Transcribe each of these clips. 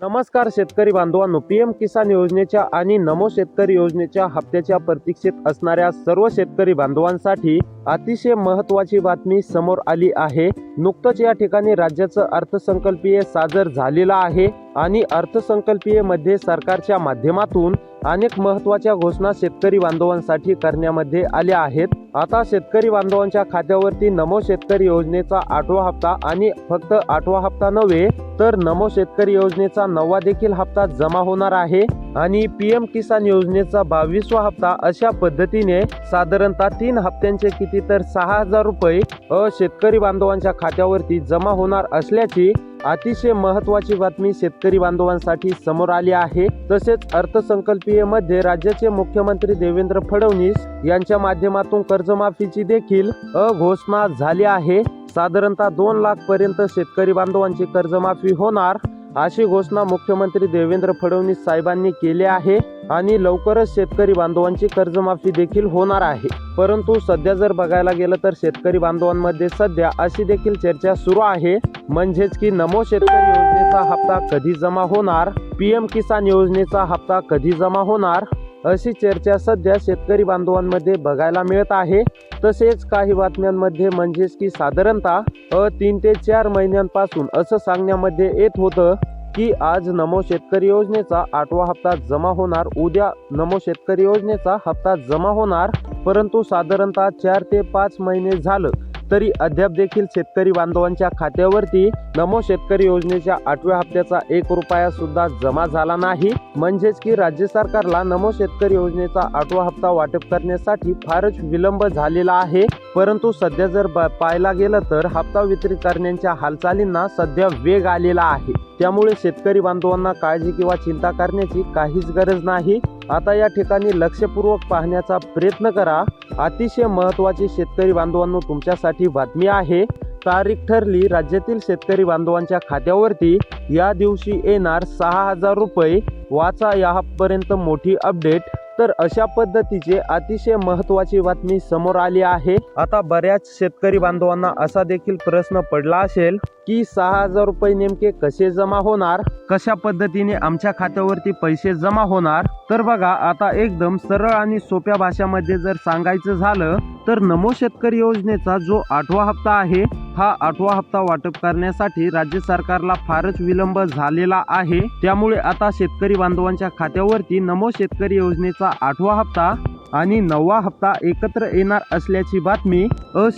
नमस्कार शेतकरी बांधवांनो, पीएम किसान योजनेच्या आणि नमो शेतकरी योजनेच्या हप्त्याच्या प्रतीक्षेत असणाऱ्या सर्व शेतकरी बांधवांसाठी अतिशय महत्त्वाची बातमी समोर आली आहे। नुकतंच या ठिकाणी राज्याचं अर्थसंकल्पीय सादर झालेला आहे आणि अर्थसंकल्पीय मध्ये सरकारच्या माध्यमातून अनेक महत्त्वाच्या घोषणा शेतकरी बांधवांसाठी करण्यामध्ये आल्या आहेत। आता शेतकरी बांधवांच्या खात्यावरती नमो शेतकरी योजनेचा 8वा हप्ता आणि फक्त 8वा हप्ता नव्हे तर नमो शेतकरी योजनेचा 9वा देखील हप्ता जमा होणार आहे आणि पीएम किसान योजनेचा 22वा हप्ता अशा पद्धतीने साधारणतः 3 हप्त्यांचे किती तर 6000 रुपये शेतकरी बांधवांच्या खात्यावरती जमा होणार असल्याची अतिशय महत्त्वाची बातमी शेतकरी बांधवांसाठी समोर आली आहे। तसेच अर्थसंकल्पीय मध्ये राज्याचे मुख्यमंत्री देवेंद्र फडणवीस यांच्या माध्यमातून कर्जमाफीची देखील घोषणा झाली आहे। साधारणतः 2 लाख पर्यंत शेतकरी बांधवांची कर्जमाफी होणार अशी घोषणा मुख्यमंत्री देवेंद्र फडणवीस साहेबांनी केली आहे आणि लवकरच शेतकरी बांधवांची कर्जमाफी देखील होणार आहे। परंतु सध्या जर बघायला गेलं तर शेतकरी बांधवांमध्ये सध्या अशी देखील चर्चा सुरू आहे, म्हणजेच की नमो शेतकरी योजनेचा हप्ता कधी जमा होणार, पीएम किसान योजनेचा हप्ता कधी जमा होणार, अशी चर्चा सध्या शेतकरी बांधवांमध्ये बघायला मिळत आहे। तसेच काही बातम्यांमध्ये म्हणजेच की साधारणतः 3 ते 4 महिन्यांपासून असं सांगण्यामध्ये येत होतं की आज नमो शेतकरी योजनेचा 8वा हप्ता जमा होणार, उद्या नमो शेतकरी योजनेचा हप्ता जमा होणार, परंतु साधारणतः 4 ते 5 महिने झालं तरी अद्याप देखील शेतकरी बांधवांच्या खात्यावरती नमो शेतकरी योजनेच्या 8व्या हप्त्याचा 1 रुपया सुद्धा जमा झाला नाही। म्हणजेच की राज्य सरकारला नमो शेतकरी योजनेचा 8वा हप्ता वाटप करण्यासाठी फारच विलंब झालेला आहे। परंतु सध्या जर पाहायला गेलं तर हप्ता वितरित करण्याच्या हालचालींना सध्या वेग आलेला आहे। त्यामुळे शेतकरी बांधवांना काळजी किंवा चिंता करण्याची काहीच गरज नाही। आता या ठिकाणी लक्षपूर्वक पाहण्याचा प्रयत्न करा। अतिशय महत्त्वाची शेतकरी बांधवांनो तुमच्यासाठी बातमी आहे। तारीख ठरली, राज्यातील शेतकरी बांधवांच्या खात्यावरती या दिवशी येणार 6000 रुपये। वाचा यापर्यंत मोठी अपडेट। तर अशा पद्धतीचे अतिशय महत्त्वाची बातमी समोर आली आहे। आता बऱ्याच शेतकरी बांधवांना असा देखील प्रश्न पडला असेल की 6000 रुपये नेमके कसे जमा होणार, कशा पद्धतीने आमच्या खात्यावरती पैसे जमा होणार। तर बघा, आता एकदम सरळ आणि सोप्या भाषेमध्ये जर सांगायचं झालं तर नमो शेतकरी योजनेचा जो 8वा हप्ता आहे, हा 8वा हप्ता वाटप करण्यासाठी राज्य सरकारला फारच विलंब झालेला आहे। त्यामुळे आता शेतकरी बांधवांच्या खात्यावरती नमो शेतकरी योजनेचा 8वा हप्ता आणि 9वा हप्ता एकत्र येणार असल्याची बातमी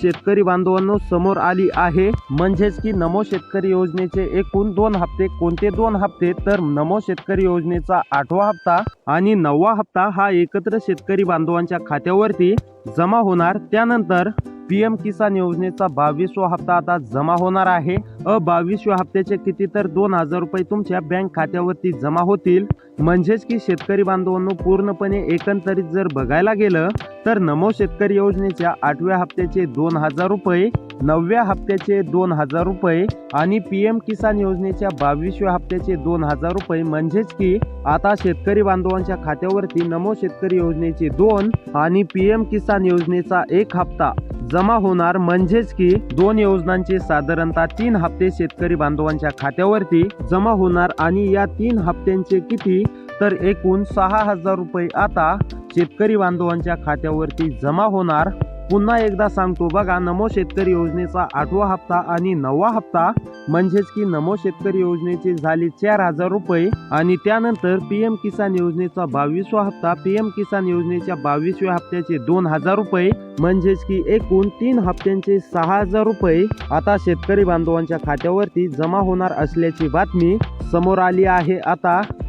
शेतकरी बांधवांनो समोर आली आहे। म्हणजेच की नमो शेतकरी योजनेचे एकूण 2 हप्ते, कोणते 2 हप्ते तर नमो शेतकरी योजनेचा 8वा हप्ता आणि 9वा हप्ता हा एकत्र शेतकरी बांधवांच्या खात्यावरती जमा होणार। त्यानंतर पीएम किसान योजनेचा 22वा हप्ता आता जमा होणार आहे। 22व्या हप्त्याचे किती तर 2000 रुपये तुमच्या बँक खात्यावरती जमा होतील। म्हणजेच की शेतकरी बांधवांनो पूर्णपणे एकंदरीत जर बघायला गेलं तर नमो शेतकरी योजनेच्या 8व्या हप्त्याचे 2000 रुपये, 9व्या हप्त्याचे 2000 रुपये आणि पीएम किसान योजनेच्या 22व्या हप्त्याचे 2000 रुपये, म्हणजेच की आता शेतकरी बांधवांच्या खात्यावरती नमो शेतकरी योजनेचे 2 आणि पीएम किसान योजनेचा 1 हप्ता जमा होणार। म्हणजेच की 2 योजनांचे साधारणतः 3 हप्ते शेतकरी बांधवांच्या खात्यावरती जमा होणार आणि या 3 हप्त्यांचे किती तर एकूण 6000 रुपये आता शेतकरी बांधवांच्या खात्यावरती जमा होणार। पुन्हा एकदा सांगतो बघा, नमो शेतकरी योजनेचा 8वा हप्ता आणि 9वा हप्ता म्हणजेच की नमो शेतकरी योजनेचे झाले 4000 रुपये आणि त्यानंतर पीएम किसान योजनेचा 22वा हप्ता, पीएम किसान योजनेच्या 22व्या हप्त्याचे 2000 रुपये, म्हणजेच की एकूण 3 हप्त्यांचे 6000 रुपये आता शेतकरी बांधवांच्या खात्यावरती जमा होणार असल्याची बातमी समोर आली आहे।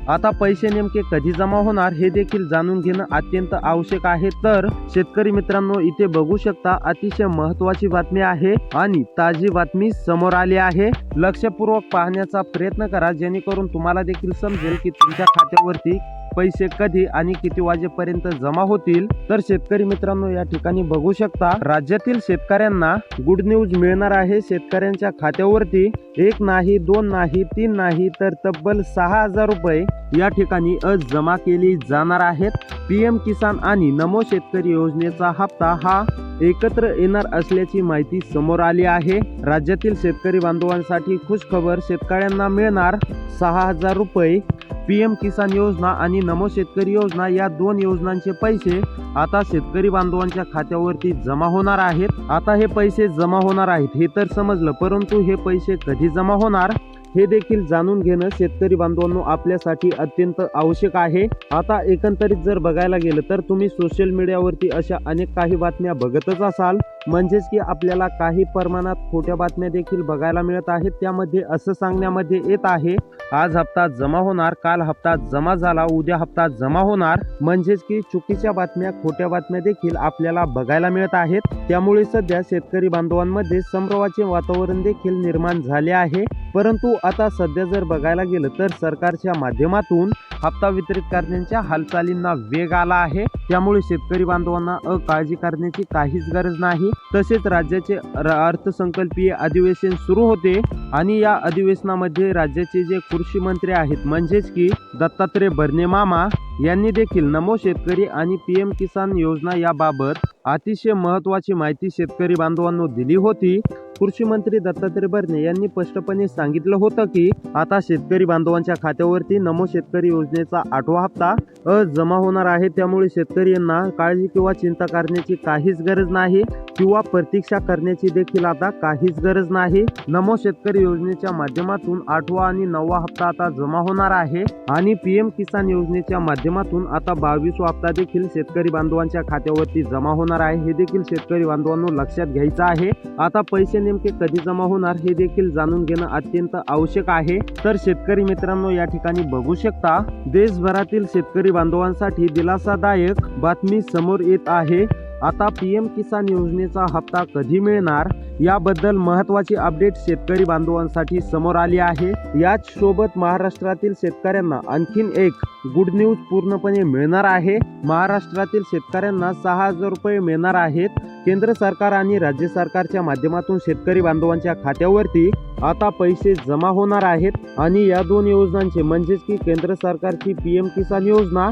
आता पैसे नेमके कधी जमा होणार हे देखील जाणून घेणं अत्यंत आवश्यक आहे। तर शेतकरी मित्रांनो, इथे बघू शकता अतिशय महत्त्वाची बातमी आहे आणि ताजी बातमी समोर आली आहे। लक्षपूर्वक पाहण्याचा प्रयत्न करा जेणेकरून तुम्हाला देखील समजेल की तुमच्या खात्यावरती पैसे कधी आणि किती वाजेपर्यंत जमा होतील? तर शेतकरी मित्रांनो, या ठिकाणी बघू शकता राज्यातील शेतकऱ्यांना गुड न्यूज मिळणार आहे. शेतकऱ्यांच्या खात्यावरती 1 नाही, 2 नाही, 3 नाही तर तब्बल 6,000 रुपये या ठिकाणी आज जमा केली जाणार आहेत. PM किसान आणि नमो शेतकरी योजनेचा हप्ता हा एकत्र येणार असल्याची माहिती समोर आली आहे. राज्यातील शेतकरी बांधवांसाठी खुश खबर, शेतकऱ्यांना मिळणार 6,000 रुपये. PM किसान योजना आणि नमो शेतकरी योजना या दोन योजनांचे पैसे आता शेतकरी बांधवांच्या खात्यावरती जमा होणार आहेत. आता हे पैसे जमा होणार आहेत हे तर समजलं, परंतु हे पैसे कधी जमा होणार हे देखील जाणून घेणं शेतकरी बांधवांनो आपल्यासाठी अत्यंत आवश्यक आहे. आता एकंदरीत जर बघायला गेलं तर तुम्ही सोशल मीडियावरती अशा अनेक काही बातम्या बघतच असाल, म्हणजेच की आपल्याला काही प्रमाणात खोट्या बातम्या देखील बघायला मिळत आहेत. त्यामध्ये असं सांगण्यामध्ये येत आहे आज हप्ता जमा होणार, काल हप्ता जमा झाला, उद्या हप्ता जमा होणार, म्हणजेच की चुकीच्या बातम्या, खोट्या बातम्या देखील आपल्याला बघायला मिळत आहेत. त्यामुळे सध्या शेतकरी बांधवांमध्ये संभ्रमाचे वातावरण देखील निर्माण झाले आहे. परंतु आता सध्या जर बघायला गेलं तर सरकारच्या माध्यमातून हप्ता वितरित करण्याच्या हालचालींना वेग आला आहे. त्यामुळे शेतकरी बांधवांना काळजी करण्याची काहीच गरज नाही. तसेच राज्याचे अर्थसंकल्पीय अधिवेशन सुरू होते आणि या अधिवेशनामध्ये राज्याचे जे कृषी मंत्री आहेत म्हणजेच की दत्तात्रय भरणे मामा यांनी देखील नमो शेतकरी आणि PM किसान योजना याबाबत अतिशय महत्त्वाची माहिती शेतकरी बांधवांना दिली होती. कृषी मंत्री दत्तात्रय भरणे यांनी स्पष्टपणे सांगितलं होतं की आता शेतकरी बांधवांच्या खात्यावरती नमो शेतकरी योजनेचा 8वा हप्ता जमा होणार आहे. त्यामुळे शेतकऱ्यांना काळजी किंवा चिंता करण्याची काहीच गरज नाही किंवा प्रतीक्षा करण्याची देखील आता काहीच गरज नाही. नमो शेतकरी योजनेच्या माध्यमातून 8वा आणि 9वा हप्ता आता जमा होणार आहे आणि PM किसान योजनेच्या माध्यमातून आता 22वा हप्ता देखील शेतकरी बांधवांच्या खात्यावरती जमा होणार आहे. हे देखील शेतकरी बांधवांना लक्षात घ्यायचं आहे. आता पैसे नेमके कधी जमा होणार हे देखील जाणून घेणं अत्यंत आवश्यक आहे. तर शेतकरी मित्रांनो, या ठिकाणी बघू शकता देशभरातील शेतकरी बांधवांसाठी दिलासादायक बातमी समोर येत आहे. आता PM किसान योजनेचा हप्ता कधी मिळणार याबद्दल महत्त्वाची अपडेट शेतकरी बांधवांसाठी समोर आली आहे. याच सोबत महाराष्ट्रातील शेतकऱ्यांना आणखीन एक गुड न्यूज पूर्णपणे मिळणार आहे. महाराष्ट्रातील शेतकऱ्यांना 6,000 रुपये मिळणार आहेत. केंद्र सरकार आणि राज्य सरकारच्या माध्यमातून शेतकरी बांधवांच्या खात्यावरती आता पैसे जमा होणार आहेत आणि या दोन योजनांचे म्हणजेच की केंद्र सरकारची PM किसान योजना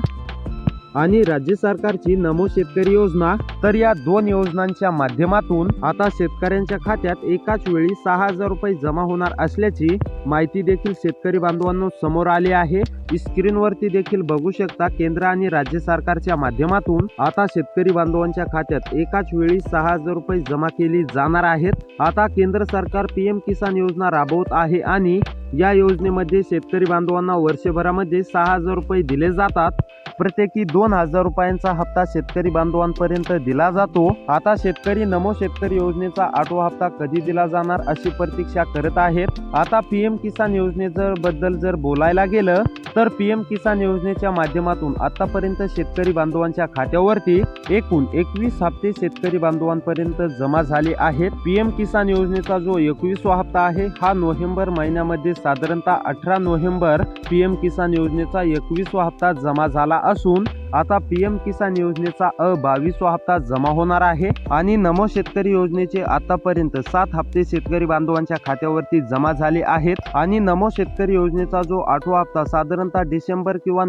आणि राज्य सरकारची नमो शेतकरी योजना, तर या दोन योजनांच्या माध्यमातून आता शेतकऱ्यांच्या खात्यात एकाच वेळी 6,000 रुपये जमा होणार असल्याची माहिती देखील शेतकरी बांधवांना समोर आली आहे. स्क्रीनवरती देखील बघू शकता केंद्र आणि राज्य सरकारच्या माध्यमातून आता शेतकरी बांधवांच्या खात्यात एकाच वेळी 6,000 रुपये जमा केली जाणार आहेत. आता केंद्र सरकार PM किसान योजना राबवत आहे आणि या योजनेमध्ये शेतकरी बांधवांना वर्षभरामध्ये 6,000 रुपये दिले जातात. प्रत्येकी 2,000 रुपयांचा हप्ता शेतकरी बांधवांपर्यंत दिला जातो. आता शेतकरी नमो शेतकरी योजनेचा 8वा हप्ता कधी दिला जाणार अशी प्रतीक्षा करत आहेत. आता PM किसान योजनेबद्दल जर बोलायला गेलं तर PM किसान योजनेच्या माध्यमातून आतापर्यंत शेतकरी बांधवांच्या खात्यावरती एकूण 21 हप्ते शेतकरी बांधवांपर्यंत जमा झाले आहेत. PM किसान योजनेचा जो 21वा हप्ता आहे हा नोव्हेंबर महिन्यामध्ये साधारणतः 18 नोव्हेंबर PM किसान योजनेचा 21वा हप्ता जमा झाला असून आता PM किसान योजनेचा 22वा हप्ता जमा होणार आहे आणि नमो शेतकरी योजनेचे आतापर्यंत 7 हप्ते शेतकरी बांधवांच्या खात्यावरती जमा झाले आहेत आणि नमो शेतकरी योजनेचा जो 8वा हप्ता साधारणतः डिसेंबर किंवा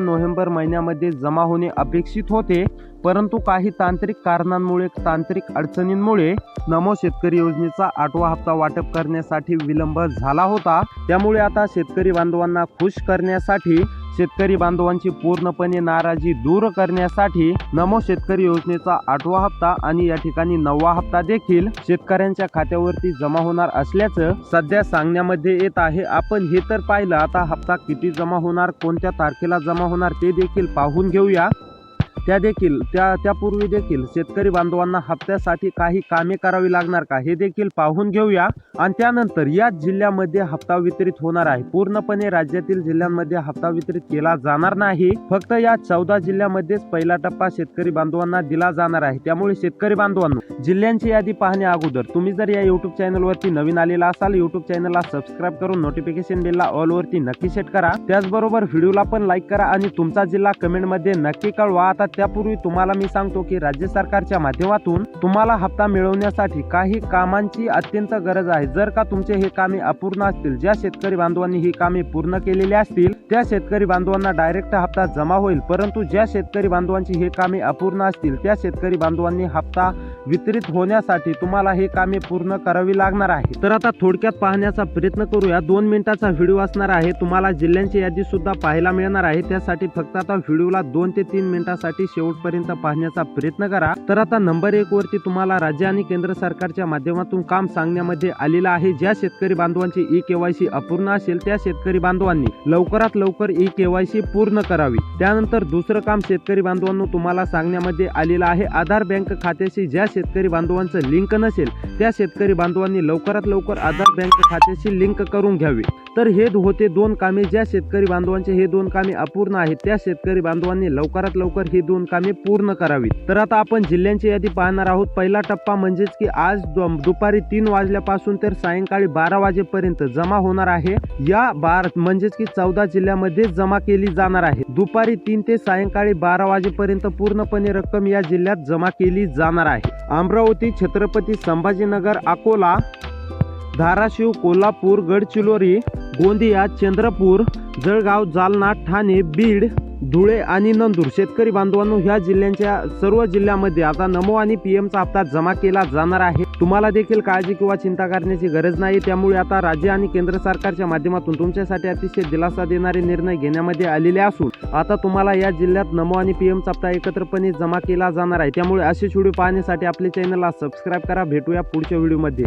नोव्हेंबर महिन्यामध्ये जमा होणे अपेक्षित होते. परंतु काही तांत्रिक कारणांमुळे, तांत्रिक अडचणींमुळे नमो शेतकरी योजनेचा 8वा हप्ता वाटप करण्यासाठी विलंब झाला होता. त्यामुळे आता शेतकरी बांधवांना खुश करण्यासाठी, शेतकरी बांधवांची पूर्णपणे नाराजी दूर करण्यासाठी नमो शेतकरी योजनेचा 8वा हप्ता आणि या ठिकाणी 9वा हप्ता देखील शेतकऱ्यांच्या खात्यावरती जमा होणार असल्याचं सध्या सांगण्यामध्ये येत आहे. आपण हे तर पाहिलं, आता हप्ता किती जमा होणार, कोणत्या तारखेला जमा होणार ते देखील पाहून घेऊया. त्यापूर्वी देखील शेतकरी बांधवांना हप्त्यासाठी काही कामे करावी लागणार का हे देखील पाहून घेऊया। आणि त्यानंतर या जिल्ह्यामध्ये हप्ता वितरित होणार आहे। पूर्णपणे राज्यातील जिल्ह्यांमध्ये हप्ता वितरित केला जाणार नाही, फक्त या 14 जिल्ह्यामध्येच पहिला टप्पा शेतकरी बांधवांना दिला जाणार आहे। त्यामुळे शेतकरी बांधवांनो, जिल्ह्यांची यादी पाहण्या अगोदर तुम्ही जर या युट्यूब चॅनलवरती नवीन आलेला असाल, युट्यूब चॅनलला सबस्क्राईब करून नोटिफिकेशन बेलला ऑल वरती नक्की सेट करा। त्याचबरोबर व्हिडिओला पण लाईक करा आणि तुमचा जिल्हा कमेंट मध्ये नक्की कळवा। आता त्यापूर्वी तुम्हाला मी सांगतो की राज्य सरकारच्या माध्यमातून तुम्हाला हप्ता मिळवण्यासाठी काही कामांची अत्यंत गरज आहे। जर का तुमचे हे कामे अपूर्ण असतील, ज्या शेतकरी बांधवांनी ही कामे पूर्ण केलेली असतील त्या शेतकरी बांधवांना डायरेक्ट हप्ता जमा होईल, परंतु ज्या शेतकरी बांधवांची हे कामे अपूर्ण असतील त्या शेतकरी बांधवांनी हप्ता वितरित होण्यासाठी तुम्हाला हे कामे पूर्ण करावी लागणार आहे। तर आता थोडक्यात पाहण्याचा प्रयत्न करूया। 2 मिनिटाचा व्हिडिओ असणार आहे। तुम्हाला जिल्ह्यांची यादी सुद्धा पाहायला मिळणार आहे। त्यासाठी फक्त आता व्हिडिओला 2 ते 3 मिनिटासाठी शेवटपर्यंत पाहण्याचा प्रयत्न करा। तर आता नंबर 1 वरती तुम्हाला राज्य आणि केंद्र सरकारच्या माध्यमातून काम सांगण्यामध्ये आलेलं आहे। ज्या शेतकरी बांधवांची ई-केवायसी अपूर्ण असेल त्या शेतकरी बांधवांनी लवकरात लवकर ई-केवायसी पूर्ण करावी। त्यानंतर दुसरं काम शेतकरी बांधवांनो तुम्हाला सांगण्यामध्ये आलेलं आहे, आधार बँक खात्याशी ज्या शेतकरी बांधवांचं लिंक नसेल त्या शेतकरी बांधवांनी लवकरात लवकर आधार बँक खात्याशी लिंक करून घ्यावी। तर हे होते 2 कामे। ज्या शेतकरी बांधवांचे हे 2 कामे अपूर्ण आहेत त्या शेतकरी बांधवांनी लवकरात लवकर ही 2 कामे पूर्ण करावी। तर आता आपण जिल्ह्यांची यादी पाहणार आहोत। पहिला टप्पा म्हणजेच की आज दुपारी 3 वाजल्यापासून तर सायंकाळी 12 वाजेपर्यंत जमा होणार आहे। या म्हणजेच की 14 जिल्ह्यामध्ये जमा केली जाणार आहे। दुपारी 3 ते सायंकाळी 12 वाजेपर्यंत पूर्णपणे रक्कम या जिल्ह्यात जमा केली जाणार आहे। अमरावती, छत्रपती संभाजीनगर, अकोला, धाराशिव, कोल्हापूर, गडचिरोली, गोंदिया, चंद्रपूर, जळगाव, जालना, ठाणे, बीड, धुळे आणि नंदूर शेतकरी बांधवांनो ह्या जिल्ह्यांच्या सर्व जिल्ह्यामध्ये आता नमो आणि पीएमचा हप्ता जमा केला जाणार आहे। तुम्हाला देखील काळजी किंवा चिंता करण्याची गरज नाही। त्यामुळे आता राज्य आणि केंद्र सरकारच्या माध्यमातून तुमच्यासाठी अतिशय दिलासा देणारे निर्णय घेण्यामध्ये आलेले असून आता तुम्हाला या जिल्ह्यात नमो आणि पीएमचा हप्ता एकत्रपणे जमा केला जाणार आहे। त्यामुळे असेच व्हिडिओ पाहण्यासाठी आपल्या चॅनलला सबस्क्राईब करा। भेटूया पुढच्या व्हिडिओमध्ये।